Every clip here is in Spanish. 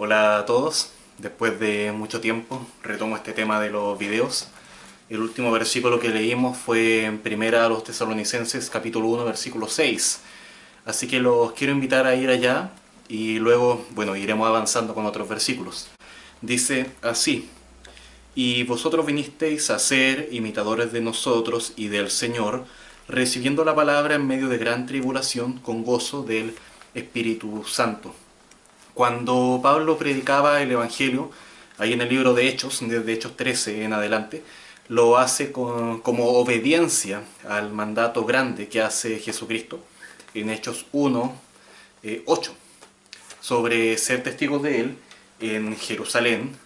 Hola a todos, después de mucho tiempo retomo este tema de los videos. El último versículo que leímos fue en Primera a los Tesalonicenses capítulo 1 versículo 6. Así que los quiero invitar a ir allá y luego, bueno, iremos avanzando con otros versículos. Dice así: Y vosotros vinisteis a ser imitadores de nosotros y del Señor, recibiendo la palabra en medio de gran tribulación con gozo del Espíritu Santo. Cuando Pablo predicaba el Evangelio, ahí en el libro de Hechos, desde Hechos 13 en adelante, lo hace como obediencia al mandato grande que hace Jesucristo en Hechos 1, 8, sobre ser testigos de Él en Jerusalén,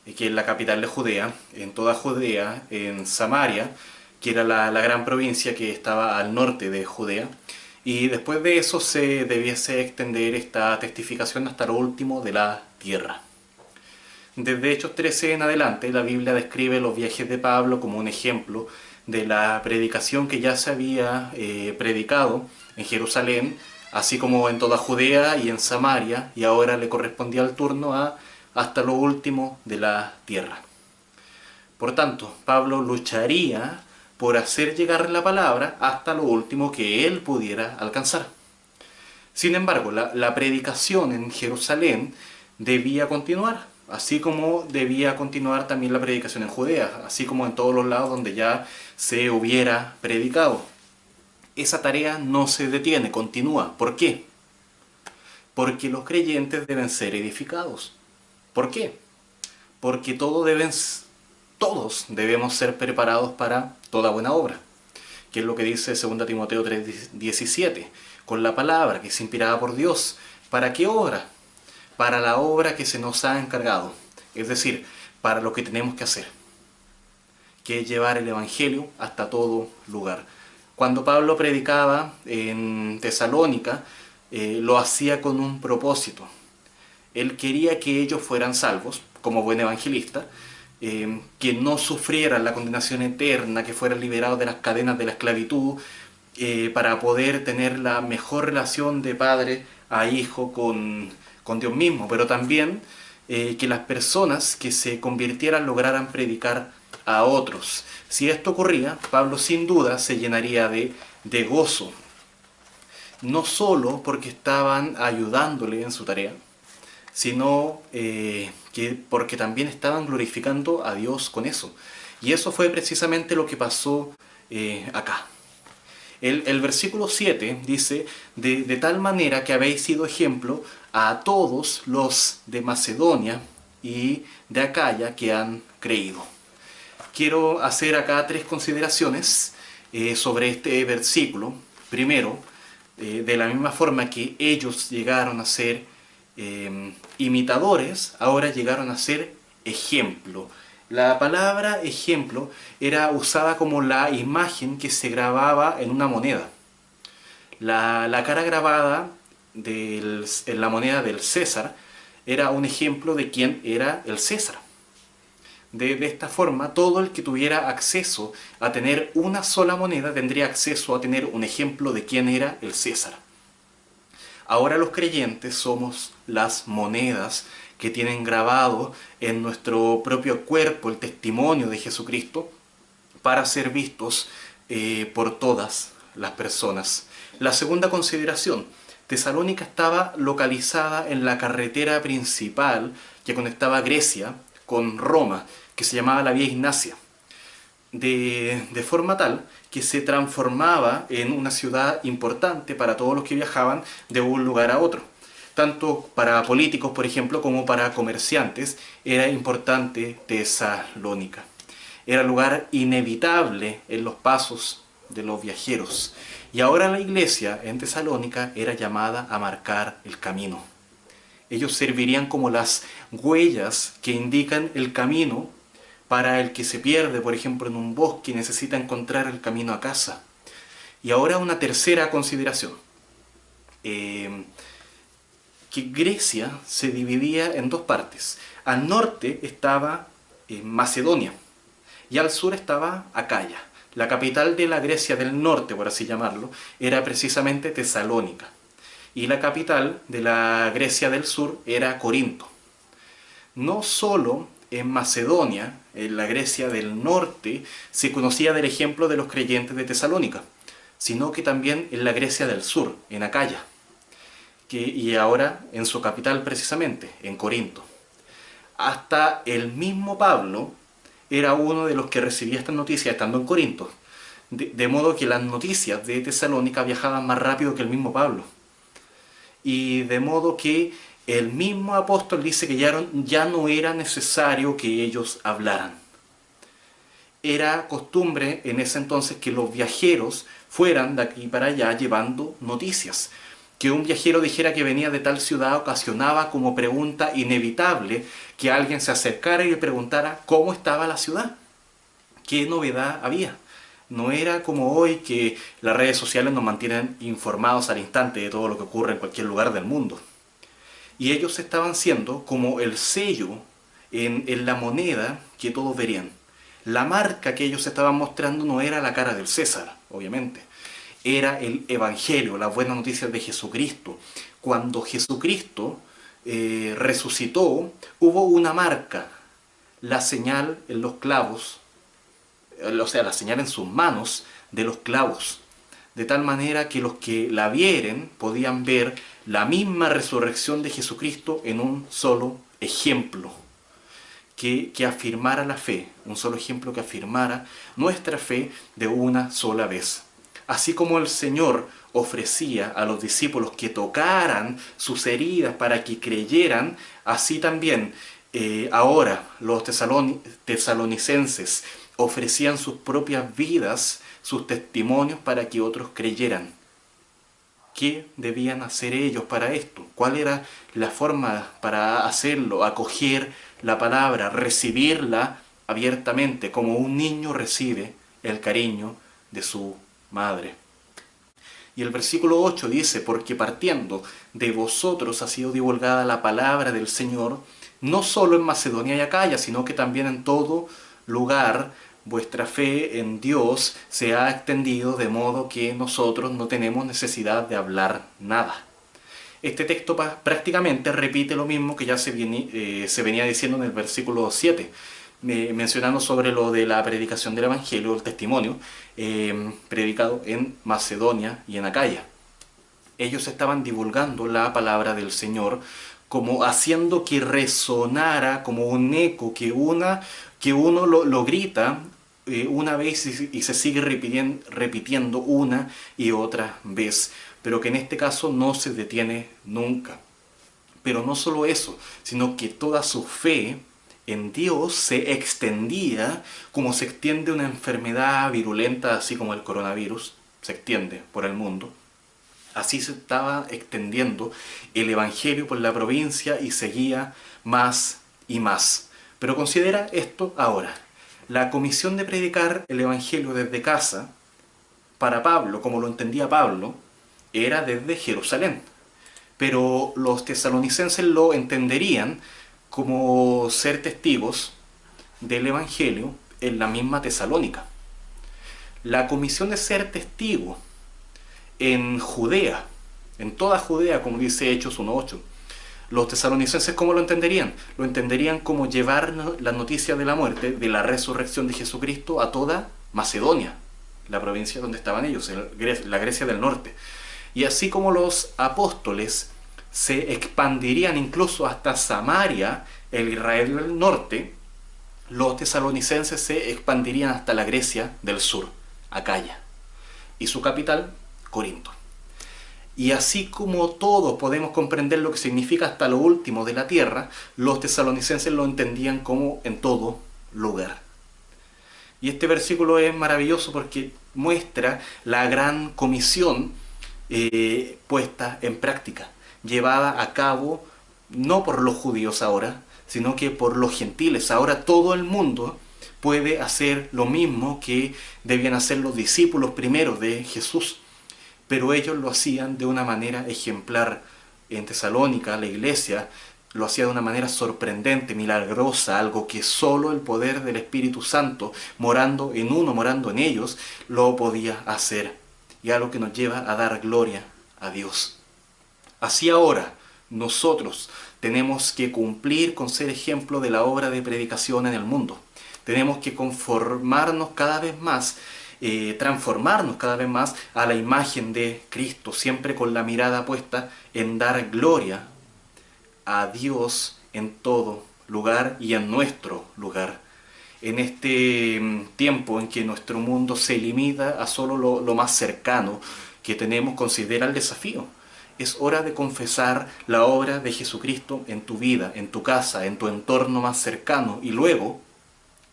que es la capital de Judea, en toda Judea, en Samaria, que era la gran provincia que estaba al norte de Judea, y después de eso se debiese extender esta testificación hasta lo último de la tierra. Desde Hechos 13 en adelante, la Biblia describe los viajes de Pablo como un ejemplo de la predicación que ya se había predicado en Jerusalén, así como en toda Judea y en Samaria, y ahora le correspondía el turno a hasta lo último de la tierra. Por tanto, Pablo lucharía por hacer llegar la palabra hasta lo último que él pudiera alcanzar. Sin embargo, la predicación en Jerusalén debía continuar, así como debía continuar también la predicación en Judea, así como en todos los lados donde ya se hubiera predicado. Esa tarea no se detiene, continúa. ¿Por qué? Porque los creyentes deben ser edificados. ¿Por qué? Porque todos debemos ser preparados para toda buena obra, que es lo que dice 2 Timoteo 3:17, con la palabra que es inspirada por Dios. ¿Para qué obra? Para la obra que se nos ha encargado, es decir, para lo que tenemos que hacer, que es llevar el Evangelio hasta todo lugar. Cuando Pablo predicaba en Tesalónica, lo hacía con un propósito. Él quería que ellos fueran salvos, como buen evangelista, que no sufrieran la condenación eterna, que fueran liberados de las cadenas de la esclavitud, para poder tener la mejor relación de padre a hijo con Dios mismo, pero también que las personas que se convirtieran lograran predicar a otros. Si esto ocurría, Pablo sin duda se llenaría de gozo, no solo porque estaban ayudándole en su tarea, sino que porque también estaban glorificando a Dios con eso. Y eso fue precisamente lo que pasó acá. El versículo 7 dice: de tal manera que habéis sido ejemplo a todos los de Macedonia y de Acaya que han creído. Quiero hacer acá tres consideraciones sobre este versículo. Primero, de la misma forma que ellos llegaron a ser imitadores, ahora llegaron a ser ejemplo. La palabra ejemplo era usada como la imagen que se grababa en una moneda. La cara grabada en la moneda del César era un ejemplo de quién era el César. De esta forma, todo el que tuviera acceso a tener una sola moneda tendría acceso a tener un ejemplo de quién era el César. Ahora los creyentes somos las monedas que tienen grabado en nuestro propio cuerpo el testimonio de Jesucristo para ser vistos por todas las personas. La segunda consideración: Tesalónica estaba localizada en la carretera principal que conectaba Grecia con Roma, que se llamaba la Vía Ignacia, de forma tal que se transformaba en una ciudad importante para todos los que viajaban de un lugar a otro. Tanto para políticos, por ejemplo, como para comerciantes, era importante Tesalónica. Era lugar inevitable en los pasos de los viajeros. Y ahora la iglesia en Tesalónica era llamada a marcar el camino. Ellos servirían como las huellas que indican el camino para el que se pierde, por ejemplo, en un bosque y necesita encontrar el camino a casa. Y ahora una tercera consideración. Que Grecia se dividía en dos partes. Al norte estaba Macedonia y al sur estaba Acaya. La capital de la Grecia del norte, por así llamarlo, era precisamente Tesalónica. Y la capital de la Grecia del sur era Corinto. No solo en Macedonia, en la Grecia del norte, se conocía del ejemplo de los creyentes de Tesalónica, sino que también en la Grecia del sur, en Acaya, y ahora en su capital precisamente, en Corinto. Hasta el mismo Pablo era uno de los que recibía estas noticias estando en Corinto, de modo que las noticias de Tesalónica viajaban más rápido que el mismo Pablo. Y de modo que el mismo apóstol dice que ya no era necesario que ellos hablaran. Era costumbre en ese entonces que los viajeros fueran de aquí para allá llevando noticias. Que un viajero dijera que venía de tal ciudad ocasionaba como pregunta inevitable que alguien se acercara y le preguntara cómo estaba la ciudad, qué novedad había. No era como hoy que las redes sociales nos mantienen informados al instante de todo lo que ocurre en cualquier lugar del mundo. Y ellos estaban siendo como el sello en la moneda que todos verían. La marca que ellos estaban mostrando no era la cara del César, obviamente. Era el Evangelio, las buenas noticias de Jesucristo. Cuando Jesucristo resucitó, hubo una marca, la señal en los clavos, o sea, la señal en sus manos de los clavos, de tal manera que los que la vieren podían ver la misma resurrección de Jesucristo en un solo ejemplo que afirmara la fe, un solo ejemplo que afirmara nuestra fe de una sola vez. Así como el Señor ofrecía a los discípulos que tocaran sus heridas para que creyeran, así también ahora los tesalonicenses ofrecían sus propias vidas, sus testimonios para que otros creyeran. ¿Qué debían hacer ellos para esto? ¿Cuál era la forma para hacerlo? Acoger la palabra, recibirla abiertamente, como un niño recibe el cariño de su madre. Y el versículo 8 dice, porque partiendo de vosotros ha sido divulgada la palabra del Señor, no solo en Macedonia y Acaya, sino que también en todo lugar. Vuestra fe en Dios se ha extendido de modo que nosotros no tenemos necesidad de hablar nada. Este texto prácticamente repite lo mismo que ya se venía diciendo en el versículo 7, mencionando sobre lo de la predicación del Evangelio, el testimonio, predicado en Macedonia y en Acaya. Ellos estaban divulgando la palabra del Señor, como haciendo que resonara como un eco, que uno lo grita una vez y se sigue repitiendo una y otra vez, pero que en este caso no se detiene nunca. Pero no solo eso, sino que toda su fe en Dios se extendía como se extiende una enfermedad virulenta, así como el coronavirus, se extiende por el mundo. Así se estaba extendiendo el Evangelio por la provincia y seguía más y más. Pero considera esto ahora. La comisión de predicar el Evangelio desde casa, para Pablo, como lo entendía Pablo, era desde Jerusalén. Pero los tesalonicenses lo entenderían como ser testigos del Evangelio en la misma Tesalónica. La comisión de ser testigo en Judea, en toda Judea, como dice Hechos 1:8. Los tesalonicenses, ¿cómo lo entenderían? Lo entenderían como llevar la noticia de la muerte, de la resurrección de Jesucristo a toda Macedonia, la provincia donde estaban ellos, la Grecia del norte. Y así como los apóstoles se expandirían incluso hasta Samaria, el Israel del norte, los tesalonicenses se expandirían hasta la Grecia del sur, Acaya, y su capital, Corinto. Y así como todos podemos comprender lo que significa hasta lo último de la tierra, los tesalonicenses lo entendían como en todo lugar. Y este versículo es maravilloso porque muestra la gran comisión puesta en práctica, llevada a cabo no por los judíos ahora, sino que por los gentiles. Ahora todo el mundo puede hacer lo mismo que debían hacer los discípulos primeros de Jesús. Pero ellos lo hacían de una manera ejemplar. En Tesalónica, la iglesia lo hacía de una manera sorprendente, milagrosa, algo que solo el poder del Espíritu Santo, morando en uno, morando en ellos, lo podía hacer. Y algo que nos lleva a dar gloria a Dios. Así ahora, nosotros tenemos que cumplir con ser ejemplo de la obra de predicación en el mundo. Tenemos que conformarnos cada vez más, transformarnos cada vez más a la imagen de Cristo, siempre con la mirada puesta en dar gloria a Dios en todo lugar y en nuestro lugar. En este tiempo en que nuestro mundo se limita a solo lo más cercano que tenemos, considera el desafío. Es hora de confesar la obra de Jesucristo en tu vida, en tu casa, en tu entorno más cercano, y luego,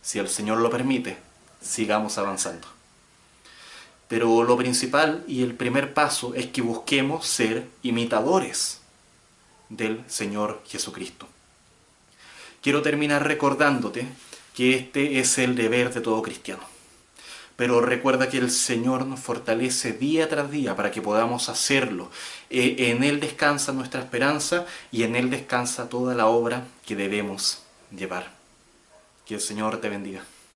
si el Señor lo permite, sigamos avanzando. Pero lo principal y el primer paso es que busquemos ser imitadores del Señor Jesucristo. Quiero terminar recordándote que este es el deber de todo cristiano. Pero recuerda que el Señor nos fortalece día tras día para que podamos hacerlo. En Él descansa nuestra esperanza y en Él descansa toda la obra que debemos llevar. Que el Señor te bendiga.